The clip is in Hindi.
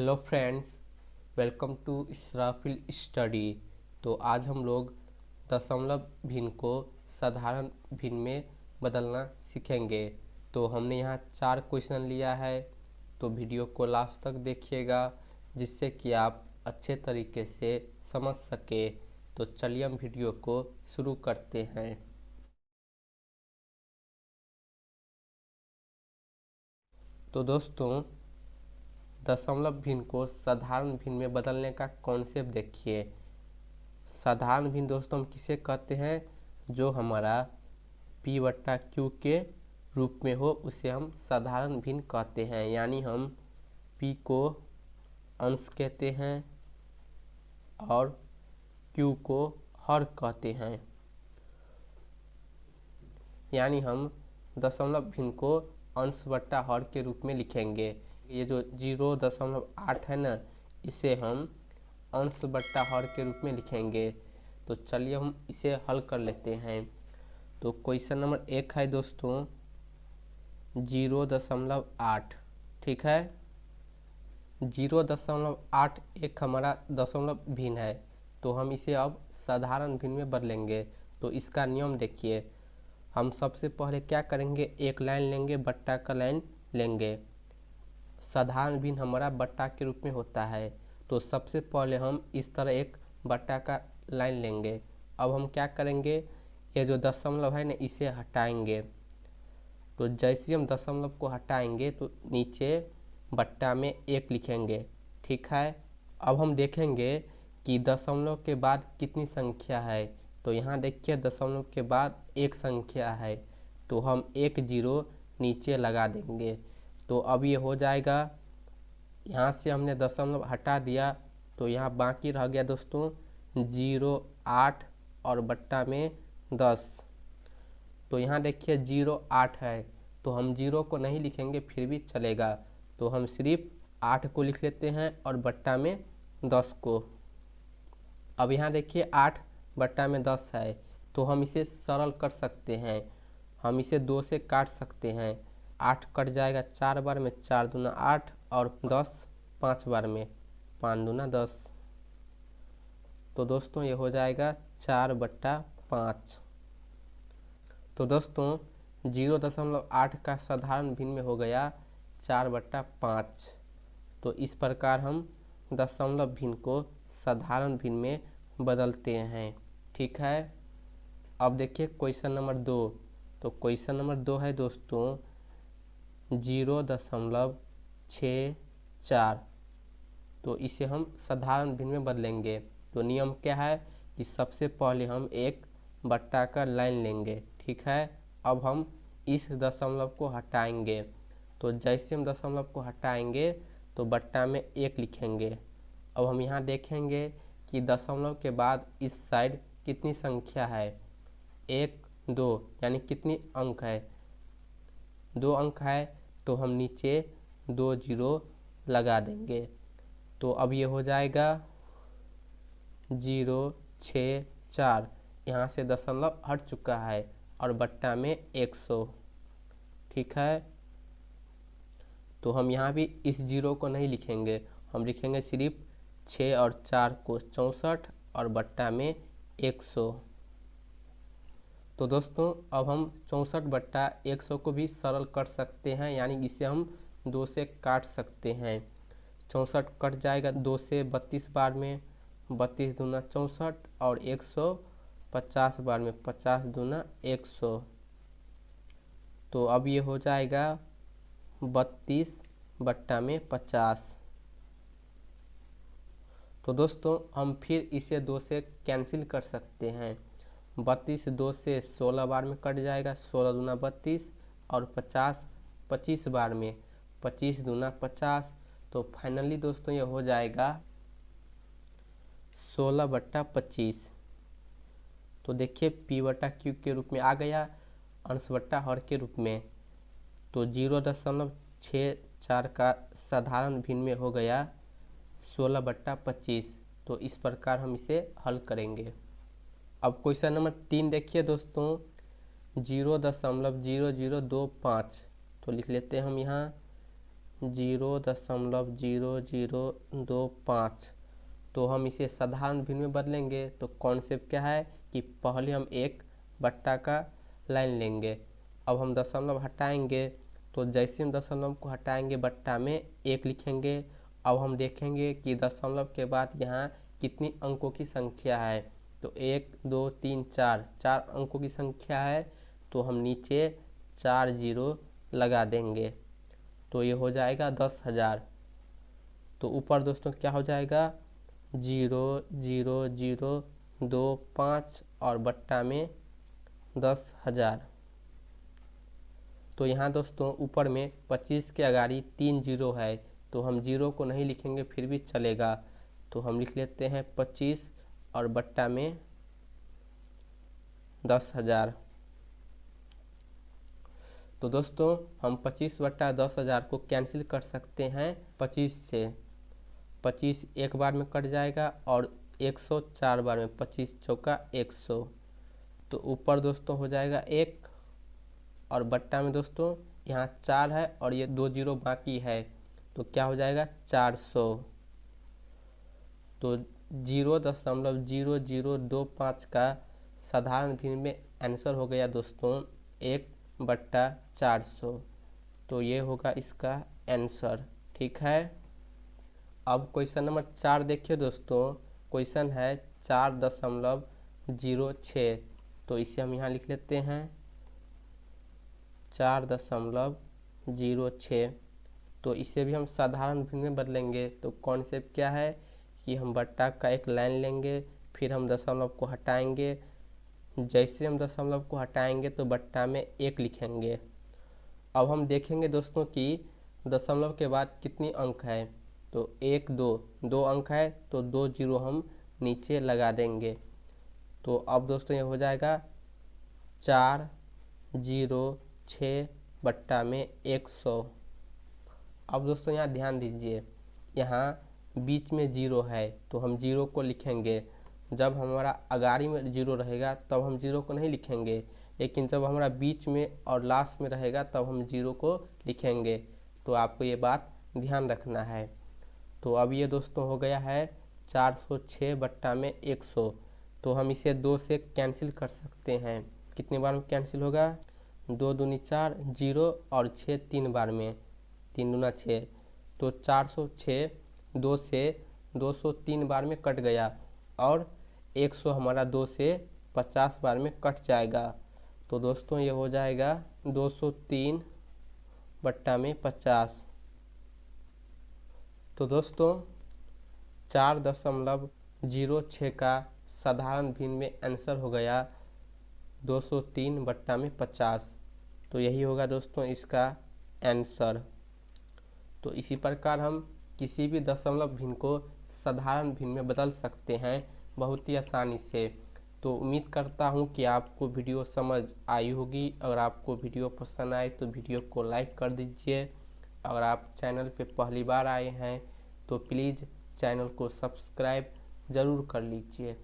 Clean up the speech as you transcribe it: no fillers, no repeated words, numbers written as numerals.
Hello friends, welcome to Israfil study. तो आज हम लोग दशमलव भिन्न को साधारण भिन्न में बदलना सीखेंगे। तो हमने यहाँ 4 क्वेश्चन लिया है, तो वीडियो को लास्ट तक देखिएगा जिससे कि आप अच्छे तरीके से समझ सके। तो चलिए हम वीडियो को शुरू करते हैं। तो दोस्तों, दशमलव भिन्न को साधारण भिन्न में बदलने का कॉन्सेप्ट देखिए। साधारण भिन्न दोस्तों हम किसे कहते हैं? जो हमारा p/q के रूप में हो उसे हम साधारण भिन्न कहते हैं। यानी हम p को अंश कहते हैं और q को हर कहते हैं। यानी हम दशमलव भिन्न को अंश बट्टा हर के रूप में लिखेंगे। ये जो 0.8 है ना, इसे हम अंश बट्टा हर के रूप में लिखेंगे। तो चलिए हम इसे हल कर लेते हैं। तो क्वेश्चन नंबर 1 है दोस्तों 0.8। ठीक है, 0.8 एक हमारा दशमलव भिन्न है, तो हम इसे अब साधारण भिन्न में बदलेंगे। तो इसका नियम देखिए, हम सबसे पहले क्या करेंगे, एक लाइन लेंगे, बट्टा का लाइन लेंगे। साधारण भिन्न हमारा बट्टा के रूप में होता है, तो सबसे पहले हम इस तरह एक बट्टा का लाइन लेंगे। अब हम क्या करेंगे, ये जो दशमलव है ना इसे हटाएंगे। तो जैसे हम दशमलव को हटाएंगे तो नीचे बट्टा में 1 लिखेंगे। ठीक है, अब हम देखेंगे कि दशमलव के बाद कितनी संख्या है। तो यहाँ देखिए दशमलव के बाद एक संख्या है, तो हम 1 0 नीचे लगा देंगे। तो अब ये हो जाएगा, यहाँ से हमने दशमलव हटा दिया तो यहाँ बाकी रह गया दोस्तों 0.8 और बट्टा में 10। तो यहाँ देखिए 0.8 है, तो हम 0 को नहीं लिखेंगे फिर भी चलेगा। तो हम सिर्फ 8 को लिख लेते हैं और बट्टा में 10 को। अब यहाँ देखिए 8 बट्टा में 10 है, तो हम इसे सरल कर सकते हैं। हम इसे 2 से काट सकते हैं। 8 कट जाएगा 4 बार में, 4 दूना 8 और 10 5 बार में, 5 दूना 10। तो दोस्तों ये हो जाएगा 4/5। तो दोस्तों 0.8 का साधारण भिन्न में हो गया 4/5। तो इस प्रकार हम दशमलव भिन्न को साधारण भिन्न में बदलते हैं। ठीक है, अब देखिए क्वेश्चन नंबर 2। तो क्वेश्चन नंबर 2 है दोस्तों 0.64। तो इसे हम साधारण भिन्न में बदलेंगे। तो नियम क्या है कि सबसे पहले हम एक बट्टा का लाइन लेंगे। ठीक है, अब हम इस दशमलव को हटाएंगे। तो जैसे हम दशमलव को हटाएंगे तो बट्टा में 1 लिखेंगे। अब हम यहाँ देखेंगे कि दशमलव के बाद इस साइड कितनी संख्या है, 1 2, यानी कितनी अंक है, 2 अंक है। तो हम नीचे 2 0 लगा देंगे। तो अब ये हो जाएगा 0.64। यहाँ से दशमलव हट चुका है और बट्टा में 100। ठीक है, तो हम यहाँ भी इस 0 को नहीं लिखेंगे, हम लिखेंगे सिर्फ 6 और 4 को 64 और बट्टा में 100। तो दोस्तों अब हम 64/100 को भी सरल कर सकते हैं, यानी इसे हम 2 से काट सकते हैं। 64 कट जाएगा 2 से 32 बार में, 32 दूना 64 और 100 50 बार में, 50 दूना 100। तो अब ये हो जाएगा 32/50। तो दोस्तों हम फिर इसे 2 से कैंसिल कर सकते हैं। 32 2 से 16 बार में कट जाएगा, 16 दूना 32 और 50 25 बार में, 25 दूना 50। तो फाइनली दोस्तों ये हो जाएगा 16/25। तो देखिए p/q के रूप में आ गया, अंश बट्टा हर के रूप में। तो 0.64 का साधारण भिन्न में हो गया 16/25। तो इस प्रकार हम इसे हल करेंगे। अब क्वेश्चन नंबर 3 देखिए दोस्तों 0.0025। तो लिख लेते हैं हम यहाँ 0.0025। तो हम इसे साधारण भिन्न में बदलेंगे तो कॉन्सेप्ट क्या है कि पहले हम एक बट्टा का लाइन लेंगे। अब हम दशमलव हटाएंगे तो जैसे हम दशमलव को हटाएंगे बट्टा में एक लिखेंगे। अब हम देखेंगे कि दशमलव के बाद यहाँ कितनी अंकों की संख्या है। तो 1 2 3 4 4 अंकों की संख्या है, तो हम नीचे 4 जीरो लगा देंगे तो ये हो जाएगा 10,000। तो ऊपर दोस्तों क्या हो जाएगा 0.0025 और बट्टा में 10,000। तो यहाँ दोस्तों ऊपर में 25 के आगाड़ी 3 जीरो है, तो हम जीरो को नहीं लिखेंगे फिर भी चलेगा। तो हम लिख लेते हैं 25 और बट्टा में 10,000। तो दोस्तों हम 25/10,000 को कैंसिल कर सकते हैं 25 से। 25 एक बार में कट जाएगा और 100 4 बार में, 25 चौका 100। तो ऊपर दोस्तों हो जाएगा 1 और बट्टा में दोस्तों यहाँ 4 है और ये 2 जीरो बाकी है, तो क्या हो जाएगा 400। तो 0.0025 का साधारण भिन्न में आंसर हो गया दोस्तों 1/400। तो ये होगा इसका आंसर। ठीक है। अब क्वेश्चन नंबर 4 देखिए दोस्तों। क्वेश्चन है 4.06। तो इसे हम यहाँ लिख लेते हैं 4.06। तो इसे भी हम साधारण भिन्न में बदलेंगे तो कॉन्सेप्ट क्या है कि हम बट्टा का एक लाइन लेंगे, फिर हम दशमलव को हटाएंगे। जैसे हम दशमलव को हटाएंगे तो बट्टा में एक लिखेंगे। अब हम देखेंगे दोस्तों कि दशमलव के बाद कितनी अंक है। तो 1 2 2 अंक है, तो 2 जीरो हम नीचे लगा देंगे। तो अब दोस्तों ये हो जाएगा 406 बट्टा में 100। अब दोस्तों यहाँ ध्यान दीजिए, यहाँ बीच में जीरो है तो हम जीरो को लिखेंगे। जब हमारा अगाड़ी में जीरो रहेगा तब हम जीरो को नहीं लिखेंगे, लेकिन जब हमारा बीच में और लास्ट में रहेगा तब हम जीरो को लिखेंगे। तो आपको ये बात ध्यान रखना है। तो अब ये दोस्तों हो गया है 406 बट्टा में 100। तो हम इसे 2 से कैंसिल कर सकते हैं। कितने बार में कैंसिल होगा 2 दूनी 4 जीरो और 6 3 बार में, 3 दूना 6। तो 406 2 से 203 बार में कट गया और 100 हमारा 2 से 50 बार में कट जाएगा। तो दोस्तों ये हो जाएगा 203 बट्टा में 50। तो दोस्तों 4.06 का साधारण भिन्न में आंसर हो गया 203 बट्टा में 50। तो यही होगा दोस्तों इसका आंसर। तो इसी प्रकार हम किसी भी दशमलव भिन्न को साधारण भिन्न में बदल सकते हैं बहुत ही आसानी से। तो उम्मीद करता हूं कि आपको वीडियो समझ आई होगी। अगर आपको वीडियो पसंद आए तो वीडियो को लाइक कर दीजिए। अगर आप चैनल पे पहली बार आए हैं तो प्लीज़ चैनल को सब्सक्राइब ज़रूर कर लीजिए।